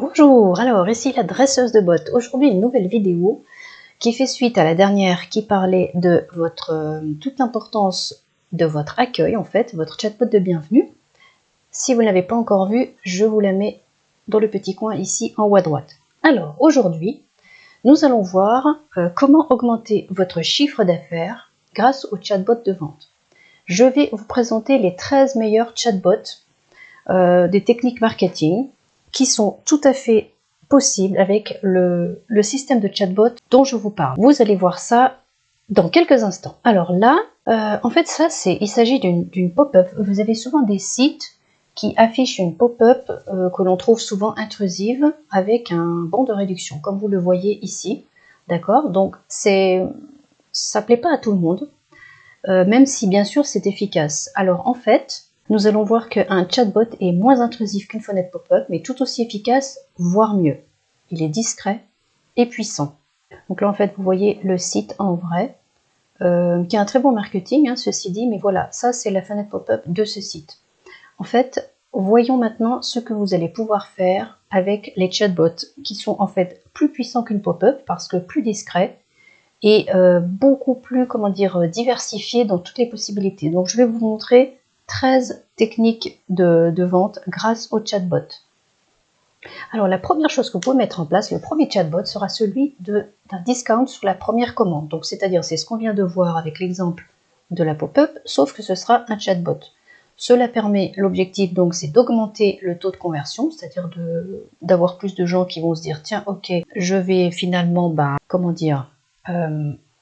Bonjour, alors ici la dresseuse de bottes. Aujourd'hui une nouvelle vidéo qui fait suite à la dernière qui parlait de toute l'importance de votre accueil en fait, votre chatbot de bienvenue. Si vous ne l'avez pas encore vu, je vous la mets dans le petit coin ici en haut à droite. Alors aujourd'hui, nous allons voir comment augmenter votre chiffre d'affaires grâce au chatbot de vente. Je vais vous présenter les 13 meilleurs chatbots des techniques marketing qui sont tout à fait possibles avec le système de chatbot dont je vous parle. Vous allez voir ça dans quelques instants. Alors là, en fait, il s'agit d'une pop-up. Vous avez souvent des sites qui affichent une pop-up que l'on trouve souvent intrusive avec un bon de réduction, comme vous le voyez ici. D'accord? Donc, ça plaît pas à tout le monde, même si bien sûr c'est efficace. Alors en fait, nous allons voir qu'un chatbot est moins intrusif qu'une fenêtre pop-up, mais tout aussi efficace, voire mieux. Il est discret et puissant. Donc là, en fait, vous voyez le site en vrai, qui a un très bon marketing, hein, ceci dit, mais voilà, ça c'est la fenêtre pop-up de ce site. En fait, voyons maintenant ce que vous allez pouvoir faire avec les chatbots, qui sont en fait plus puissants qu'une pop-up, parce que plus discrets, et beaucoup plus, diversifié dans toutes les possibilités. Donc je vais vous montrer 13 techniques de vente grâce au chatbot. Alors la première chose que vous pouvez mettre en place, le premier chatbot sera celui d'un discount sur la première commande. Donc c'est-à-dire c'est ce qu'on vient de voir avec l'exemple de la pop-up, sauf que ce sera un chatbot. Cela permet, l'objectif donc c'est d'augmenter le taux de conversion, c'est-à-dire d'avoir plus de gens qui vont se dire tiens ok, je vais finalement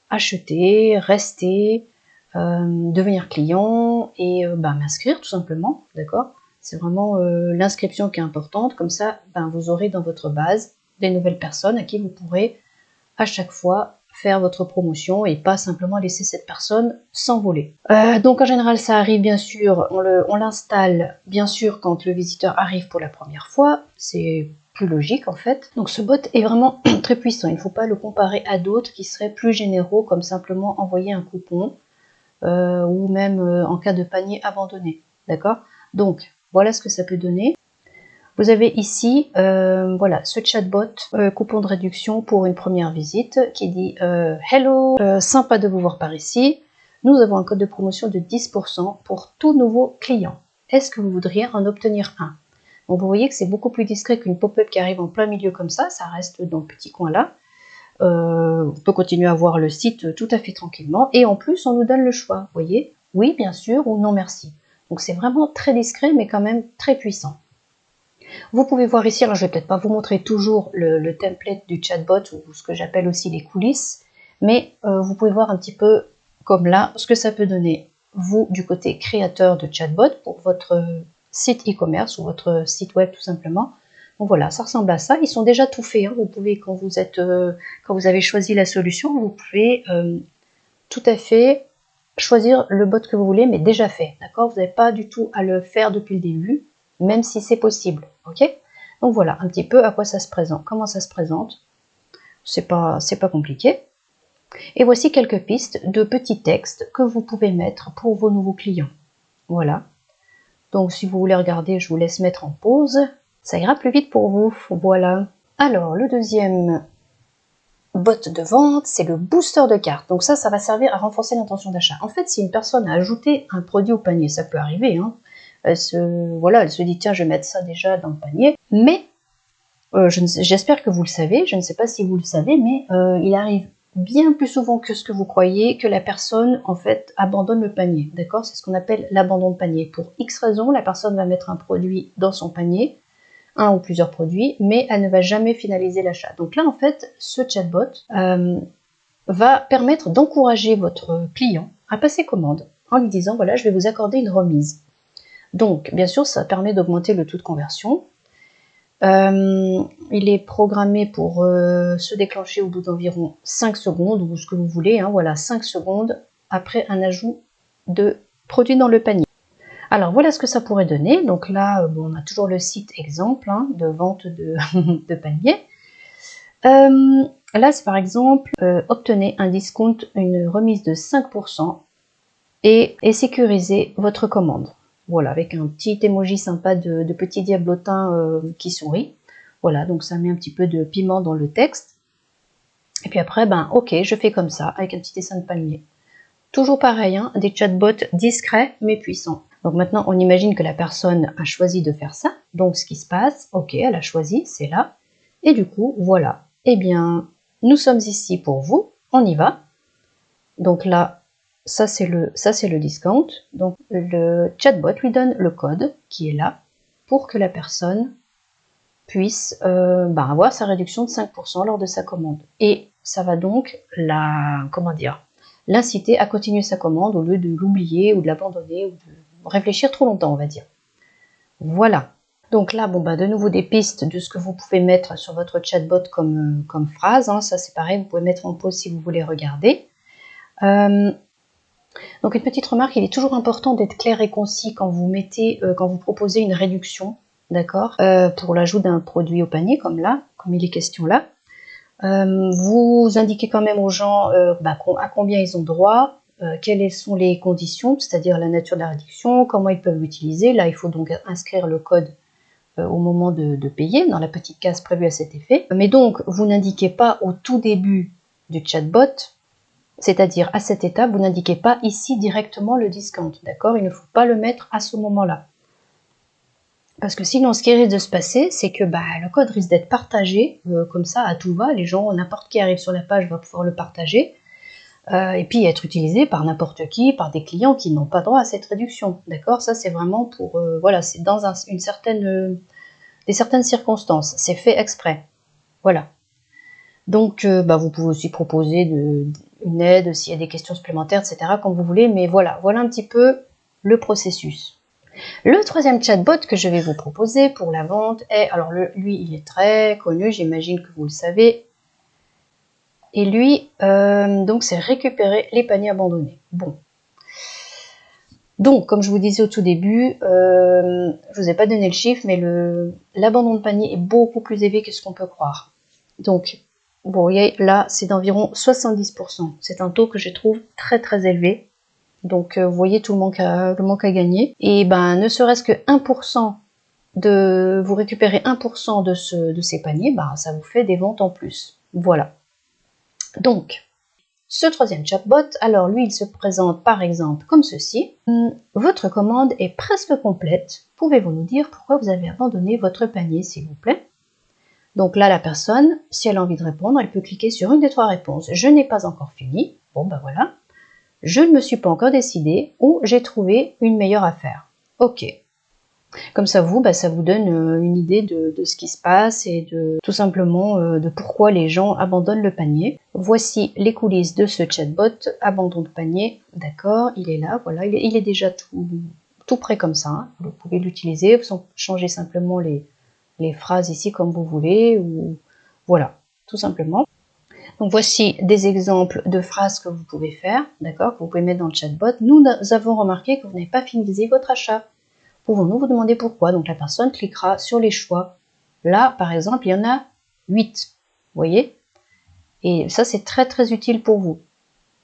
acheter, rester, devenir client et m'inscrire tout simplement, d'accord? C'est vraiment l'inscription qui est importante, comme ça vous aurez dans votre base des nouvelles personnes à qui vous pourrez à chaque fois faire votre promotion et pas simplement laisser cette personne s'envoler. Donc en général ça arrive bien sûr, on l'installe bien sûr quand le visiteur arrive pour la première fois, c'est plus logique en fait. Donc ce bot est vraiment très puissant, il ne faut pas le comparer à d'autres qui seraient plus généraux comme simplement envoyer un coupon ou même en cas de panier abandonné, d'accord? Donc voilà ce que ça peut donner. Vous avez ici voilà, ce chatbot coupon de réduction pour une première visite qui dit hello, sympa de vous voir par ici. Nous avons un code de promotion de 10% pour tout nouveau client. Est-ce que vous voudriez en obtenir un? Donc vous voyez que c'est beaucoup plus discret qu'une pop-up qui arrive en plein milieu comme ça reste dans le petit coin là. On peut continuer à voir le site tout à fait tranquillement et en plus on nous donne le choix, vous voyez, oui bien sûr ou non merci. Donc c'est vraiment très discret mais quand même très puissant. Vous pouvez voir ici, alors je vais peut-être pas vous montrer toujours le template du chatbot ou ce que j'appelle aussi les coulisses, mais vous pouvez voir un petit peu comme là ce que ça peut donner, vous du côté créateur de chatbot pour votre site e-commerce ou votre site web tout simplement. Donc voilà, ça ressemble à ça. Ils sont déjà tout faits. Hein. Vous pouvez, quand vous avez choisi la solution, vous pouvez tout à fait choisir le bot que vous voulez, mais déjà fait. D'accord? Vous n'avez pas du tout à le faire depuis le début, même si c'est possible. Ok? Donc voilà un petit peu à quoi ça se présente. Comment ça se présente? C'est pas compliqué. Et voici quelques pistes de petits textes que vous pouvez mettre pour vos nouveaux clients. Voilà. Donc si vous voulez regarder, je vous laisse mettre en pause. Ça ira plus vite pour vous. Voilà. Alors, le deuxième bot de vente, c'est le booster de cartes. Donc ça va servir à renforcer l'intention d'achat. En fait, si une personne a ajouté un produit au panier, ça peut arriver, hein. Elle se dit, tiens, je vais mettre ça déjà dans le panier. Mais, j'espère que vous le savez, je ne sais pas si vous le savez, mais il arrive bien plus souvent que ce que vous croyez que la personne, en fait, abandonne le panier. D'accord? C'est ce qu'on appelle l'abandon de panier. Pour X raisons, la personne va mettre un produit dans son panier, un ou plusieurs produits, mais elle ne va jamais finaliser l'achat. Donc là, en fait, ce chatbot va permettre d'encourager votre client à passer commande en lui disant, voilà, je vais vous accorder une remise. Donc, bien sûr, ça permet d'augmenter le taux de conversion. Il est programmé pour se déclencher au bout d'environ 5 secondes, ou ce que vous voulez, hein, voilà, 5 secondes après un ajout de produit dans le panier. Alors voilà ce que ça pourrait donner. Donc là, on a toujours le site exemple hein, de vente de panier. Là, c'est par exemple, obtenez un discount, une remise de 5% et sécurisez votre commande. Voilà, avec un petit emoji sympa de petit diablotin qui sourit. Voilà, donc ça met un petit peu de piment dans le texte. Et puis après, ben ok, je fais comme ça, avec un petit dessin de palmier. Toujours pareil, hein, des chatbots discrets mais puissants. Donc maintenant, on imagine que la personne a choisi de faire ça. Donc ce qui se passe, ok, elle a choisi, c'est là. Et du coup, voilà. Eh bien, nous sommes ici pour vous, on y va. Donc là, ça c'est le discount. Donc le chatbot lui donne le code qui est là pour que la personne puisse avoir sa réduction de 5% lors de sa commande. Et ça va donc l'inciter à continuer sa commande au lieu de l'oublier ou de l'abandonner ou de réfléchir trop longtemps, on va dire. Voilà. Donc là, de nouveau des pistes de ce que vous pouvez mettre sur votre chatbot comme phrase. Hein. Ça, c'est pareil, vous pouvez mettre en pause si vous voulez regarder. Donc une petite remarque, il est toujours important d'être clair et concis quand vous proposez une réduction, d'accord, pour l'ajout d'un produit au panier, comme il est question là. Vous indiquez quand même aux gens à combien ils ont droit, quelles sont les conditions, c'est-à-dire la nature de la réduction, comment ils peuvent l'utiliser. Là, il faut donc inscrire le code au moment de payer, dans la petite case prévue à cet effet. Mais donc, vous n'indiquez pas au tout début du chatbot, c'est-à-dire à cette étape, vous n'indiquez pas ici directement le discount, d'accord? Il ne faut pas le mettre à ce moment-là. Parce que sinon, ce qui risque de se passer, c'est que le code risque d'être partagé comme ça à tout va. Les gens, n'importe qui arrive sur la page va pouvoir le partager et puis être utilisé par n'importe qui, par des clients qui n'ont pas droit à cette réduction. D'accord? Ça, c'est vraiment pour c'est dans des certaines circonstances. C'est fait exprès. Voilà. Donc, vous pouvez aussi proposer une aide s'il y a des questions supplémentaires, etc. comme vous voulez. Mais voilà un petit peu le processus. Le troisième chatbot que je vais vous proposer pour la vente est, alors lui il est très connu, j'imagine que vous le savez, et lui donc c'est récupérer les paniers abandonnés. Bon, donc comme je vous disais au tout début, je vous ai pas donné le chiffre, mais l'abandon de panier est beaucoup plus élevé que ce qu'on peut croire. Donc vous voyez là c'est d'environ 70%, c'est un taux que je trouve très très élevé. Donc vous voyez tout le manque à gagner. Et ne serait-ce que 1% vous récupérez 1% de ces paniers, ça vous fait des ventes en plus. Voilà. Donc, ce troisième chatbot, alors lui, il se présente par exemple comme ceci. Votre commande est presque complète. Pouvez-vous nous dire pourquoi vous avez abandonné votre panier, s'il vous plaît? Donc là, la personne, si elle a envie de répondre, elle peut cliquer sur une des trois réponses. Je n'ai pas encore fini. Bon, voilà. Je ne me suis pas encore décidée ou j'ai trouvé une meilleure affaire. Ok. Comme ça, ça vous donne une idée de ce qui se passe et tout simplement de pourquoi les gens abandonnent le panier. Voici les coulisses de ce chatbot, abandon de panier. D'accord, il est là, voilà, il est déjà tout prêt comme ça. Hein. Vous pouvez l'utiliser, vous changez simplement les phrases ici comme vous voulez. Ou voilà, tout simplement. Donc voici des exemples de phrases que vous pouvez faire, d'accord, que vous pouvez mettre dans le chatbot. Nous avons remarqué que vous n'avez pas finalisé votre achat. Pouvons-nous vous demander pourquoi? Donc la personne cliquera sur les choix. Là, par exemple, il y en a 8. Vous voyez? Et ça, c'est très très utile pour vous.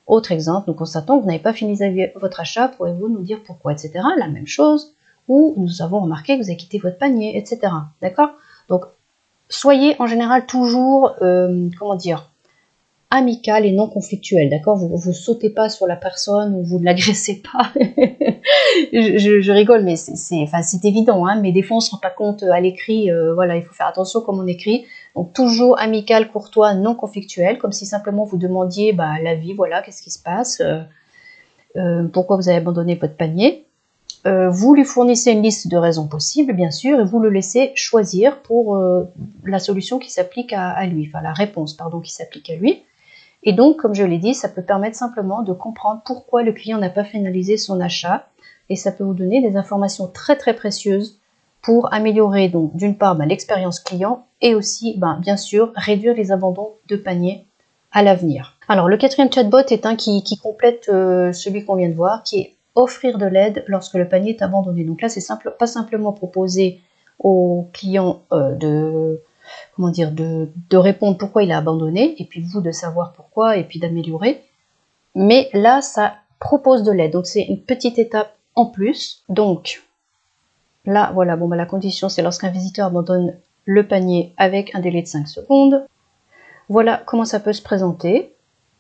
Autre exemple, nous constatons que vous n'avez pas finalisé votre achat. Pourriez-vous nous dire pourquoi, etc. La même chose. Ou nous avons remarqué que vous avez quitté votre panier, etc. D'accord? Donc, soyez en général toujours, amical et non conflictuel, d'accord? Vous sautez pas sur la personne ou vous ne l'agressez pas. je rigole, mais c'est évident, hein, mais des fois on se rend pas compte à l'écrit, voilà, il faut faire attention comme on écrit. Donc toujours amical, courtois, non conflictuel, comme si simplement vous demandiez l'avis, voilà, qu'est-ce qui se passe, pourquoi vous avez abandonné votre panier. Vous lui fournissez une liste de raisons possibles, bien sûr, et vous le laissez choisir pour la solution qui s'applique à lui, enfin la réponse, pardon, qui s'applique à lui. Et donc, comme je l'ai dit, ça peut permettre simplement de comprendre pourquoi le client n'a pas finalisé son achat. Et ça peut vous donner des informations très très précieuses pour améliorer donc d'une part l'expérience client et aussi bien sûr réduire les abandons de panier à l'avenir. Alors le quatrième chatbot est un qui complète celui qu'on vient de voir, qui est offrir de l'aide lorsque le panier est abandonné. Donc là, c'est pas simplement proposer au client de répondre pourquoi il a abandonné, et puis vous de savoir pourquoi, et puis d'améliorer. Mais là, ça propose de l'aide, donc c'est une petite étape en plus. Donc, là, voilà, la condition, c'est lorsqu'un visiteur abandonne le panier avec un délai de 5 secondes. Voilà comment ça peut se présenter.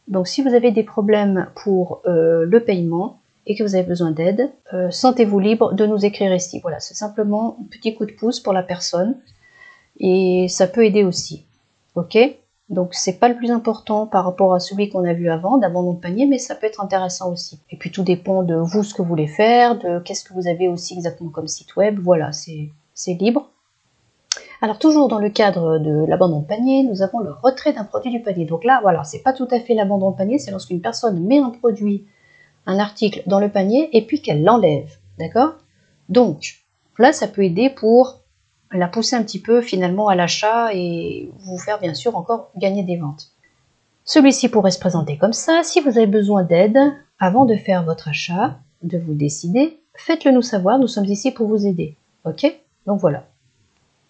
Donc si vous avez des problèmes pour le paiement et que vous avez besoin d'aide, sentez-vous libre de nous écrire ici. Voilà, c'est simplement un petit coup de pouce pour la personne et ça peut aider aussi. Ok? Donc c'est pas le plus important par rapport à celui qu'on a vu avant, d'abandon de panier, mais ça peut être intéressant aussi. Et puis tout dépend de vous, ce que vous voulez faire, de qu'est-ce que vous avez aussi exactement comme site web. Voilà, c'est libre. Alors toujours dans le cadre de l'abandon de panier, nous avons le retrait d'un produit du panier. Donc là, voilà, c'est pas tout à fait l'abandon de panier, c'est lorsqu'une personne met un produit, un article dans le panier et puis qu'elle l'enlève, d'accord? Donc là, ça peut aider pour la pousser un petit peu finalement à l'achat et vous faire bien sûr encore gagner des ventes. Celui-ci pourrait se présenter comme ça. Si vous avez besoin d'aide avant de faire votre achat, de vous décider, faites-le nous savoir, nous sommes ici pour vous aider. Ok? Donc voilà.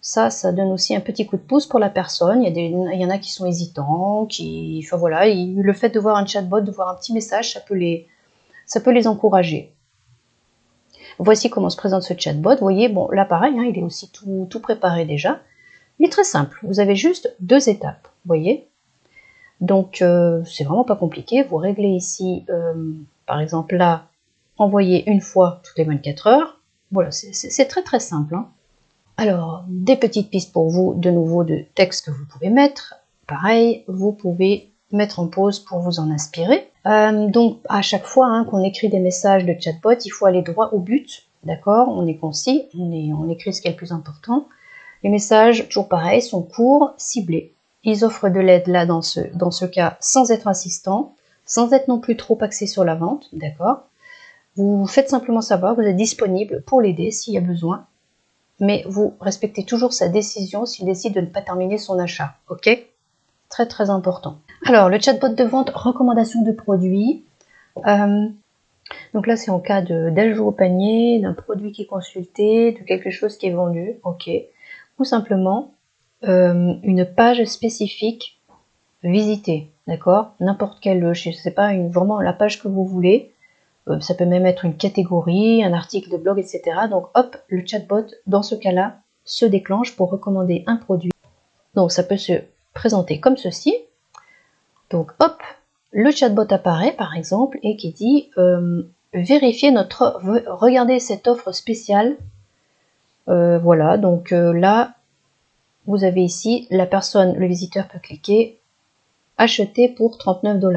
Ça donne aussi un petit coup de pouce pour la personne. Il y en a qui sont hésitants, enfin voilà, le fait de voir un chatbot, de voir un petit message, ça peut les encourager. Voici comment se présente ce chatbot. Vous voyez, bon, là pareil, hein, il est aussi tout préparé déjà. Il est très simple. Vous avez juste 2 étapes, vous voyez. Donc, c'est vraiment pas compliqué. Vous réglez ici, par exemple là, envoyer une fois toutes les 24 heures. Voilà, c'est très simple. Hein. Alors, des petites pistes pour vous, de nouveau, de texte que vous pouvez mettre. Pareil, vous pouvez mettre en pause pour vous en inspirer. Donc, à chaque fois hein, qu'on écrit des messages de chatbot, il faut aller droit au but, d'accord? On est concis, on écrit ce qui est le plus important. Les messages, toujours pareil, sont courts, ciblés. Ils offrent de l'aide là, dans ce cas, sans être insistant, sans être non plus trop axé sur la vente, d'accord? Vous faites simplement savoir que vous êtes disponible pour l'aider s'il y a besoin, mais vous respectez toujours sa décision s'il décide de ne pas terminer son achat, ok? Très important. Alors, le chatbot de vente, recommandation de produits. Donc là, c'est en cas d'ajout au panier, d'un produit qui est consulté, de quelque chose qui est vendu, ok. Ou simplement, une page spécifique visitée, d'accord? N'importe quelle, je sais pas, vraiment la page que vous voulez. Ça peut même être une catégorie, un article de blog, etc. Donc hop, le chatbot, dans ce cas-là, se déclenche pour recommander un produit. Donc ça peut se présenter comme ceci. Donc hop, le chatbot apparaît par exemple et qui dit vérifiez regardez cette offre spéciale. Voilà, donc là, vous avez ici, la personne, le visiteur peut cliquer acheter pour 39 $.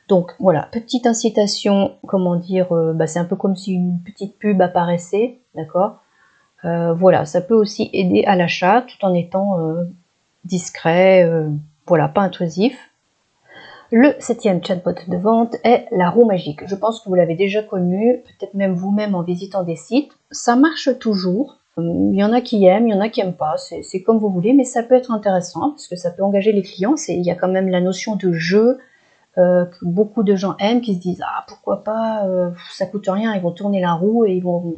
Donc voilà, petite incitation, comment dire, c'est un peu comme si une petite pub apparaissait, d'accord? Voilà, ça peut aussi aider à l'achat tout en étant discret, voilà, pas intrusif. Le 7e chatbot de vente est la roue magique. Je pense que vous l'avez déjà connu, peut-être même vous-même en visitant des sites. Ça marche toujours. Il y en a qui aiment, il y en a qui n'aiment pas. C'est comme vous voulez, mais ça peut être intéressant parce que ça peut engager les clients. Il y a quand même la notion de jeu que beaucoup de gens aiment, qui se disent ah pourquoi pas, ça coûte rien, ils vont tourner la roue et ils vont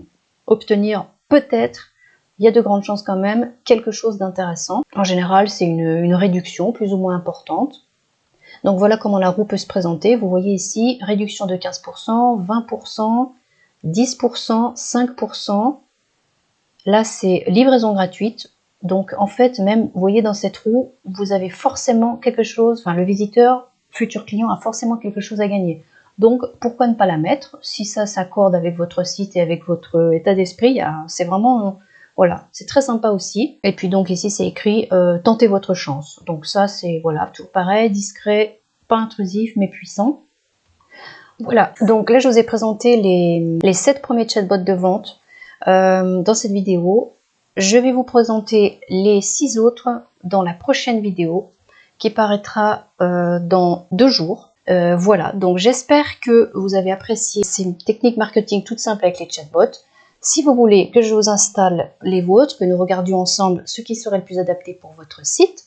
obtenir peut-être, il y a de grandes chances quand même, quelque chose d'intéressant. En général, c'est une réduction plus ou moins importante. Donc voilà comment la roue peut se présenter. Vous voyez ici, réduction de 15%, 20%, 10%, 5%. Là, c'est livraison gratuite. Donc en fait, même, vous voyez dans cette roue, vous avez forcément quelque chose, enfin le visiteur, futur client, a forcément quelque chose à gagner. Donc pourquoi ne pas la mettre? Si ça s'accorde avec votre site et avec votre état d'esprit, c'est vraiment... Voilà, c'est très sympa aussi. Et puis donc ici c'est écrit tentez votre chance. Donc ça c'est voilà, toujours pareil, discret, pas intrusif mais puissant. Voilà, donc là je vous ai présenté les 7 premiers chatbots de vente dans cette vidéo. Je vais vous présenter les 6 autres dans la prochaine vidéo qui paraîtra dans 2 jours. Voilà, donc j'espère que vous avez apprécié ces techniques marketing toutes simples avec les chatbots. Si vous voulez que je vous installe les vôtres, que nous regardions ensemble ce qui serait le plus adapté pour votre site,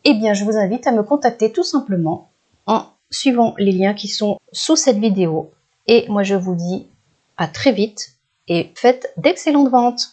eh bien je vous invite à me contacter tout simplement en suivant les liens qui sont sous cette vidéo. Et moi je vous dis à très vite et faites d'excellentes ventes!